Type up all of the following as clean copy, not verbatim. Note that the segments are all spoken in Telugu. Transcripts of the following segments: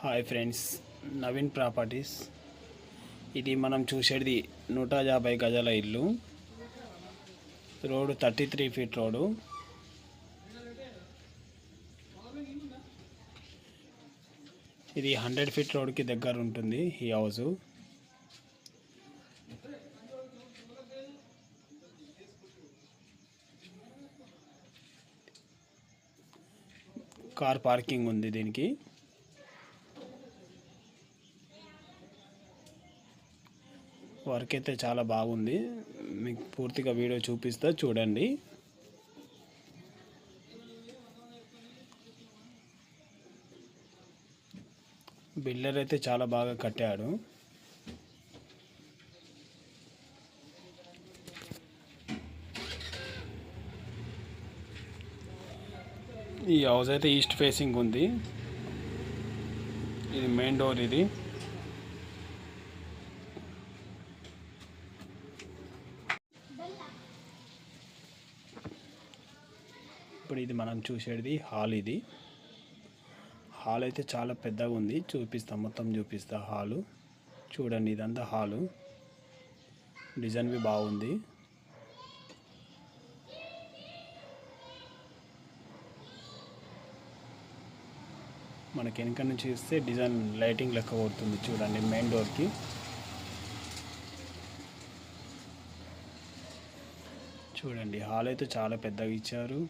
Hi friends, Naveen properties. ఇది మనం చూసేది 150 గజాల ఇల్లు. Road 33 feet road. ఇది 100 ఫీట్ రోడ్కి దగ్గర ఉంటుంది ఈ హౌస్. కార్ పార్కింగ్ ఉంది దీనికి. వర్క్ అయితే చాలా బాగుంది. మీకు పూర్తిగా వీడియో చూపిస్తా, చూడండి. బిల్డర్ అయితే చాలా బాగా కట్టాడు. ఈ హౌస్ అయితే ఈస్ట్ ఫేసింగ్ ఉంది. ఇది మెయిన్ డోర్. ఇది ఇప్పుడు ఇది మనం చూసేది హాల్. ఇది హాల్ అయితే చాలా పెద్దగా ఉంది. మొత్తం చూపిస్తా. హాలు చూడండి, ఇదంతా హాలు. డిజైన్ బి బాగుంది. మనకి వెనక నుంచి చూస్తే డిజైన్ లైటింగ్ లెక్క కొడుతుంది. చూడండి మెయిన్ డోర్కి. చూడండి, హాల్ అయితే చాలా పెద్దగా ఇచ్చారు.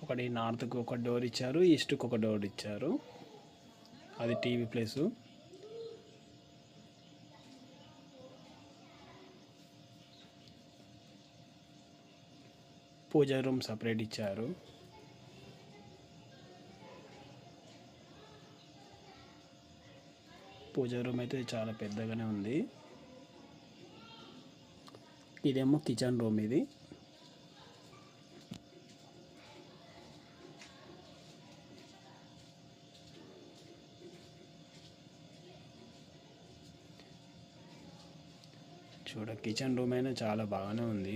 ఒకటి నార్త్కి ఒక డోర్ ఇచ్చారు, ఈస్ట్కి ఒక డోర్ ఇచ్చారు. అది టీవీ ప్లేస్. పూజా రూమ్ సపరేట్ ఇచ్చారు. పూజా రూమ్ అయితే చాలా పెద్దగానే ఉంది. ఇదేమో కిచెన్ రూమ్. ఇది కిచెన్ రూమ్ అయినా చాలా బాగానే ఉంది.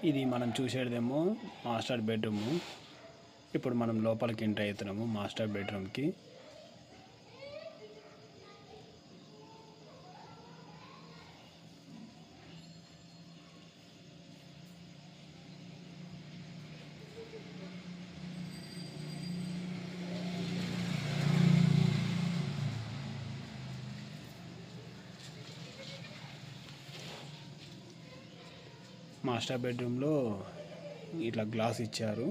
ఇది మనం చూసేదేమో మాస్టర్ బెడ్రూము. ఇప్పుడు మనం లోపలికి ఎంటర్ అవుతున్నాము మాస్టర్ బెడ్రూమ్కి. మాస్టర్ బెడ్రూమ్లో ఇట్లా గ్లాస్ ఇచ్చారు.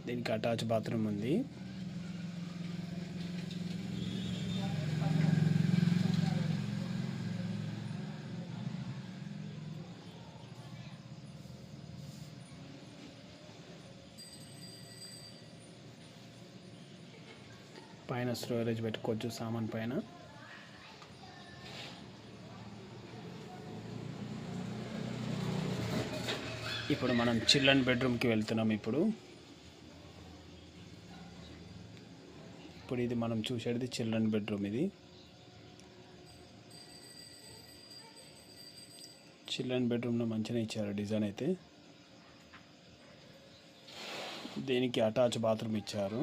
దీనికి అటాచ్ బాత్రూమ్ ఉంది. పైన స్టోరేజ్ పెట్టుకోవచ్చు సామాన్ పైన. ఇప్పుడు మనం చిల్డ్రన్ బెడ్రూమ్కి వెళ్తున్నాం. ఇప్పుడు ఇది మనం చూసేది చిల్డ్రన్ బెడ్రూమ్. ఇది చిల్డ్రన్ బెడ్రూమ్లో మంచిగా ఇచ్చారు డిజైన్ అయితే. దీనికి అటాచ్ బాత్రూమ్ ఇచ్చారు.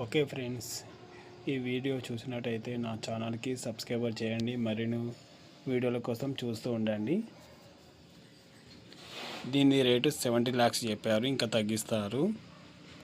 ఓకే ఫ్రెండ్స్, ఈ వీడియో చూసినట్టయితే నా ఛానల్కి సబ్స్క్రైబర్ చేయండి. మరిన్ని వీడియోల కోసం చూస్తూ ఉండండి. దీని రేటు 70 lakhs చెప్పారు, ఇంకా తగ్గిస్తారు.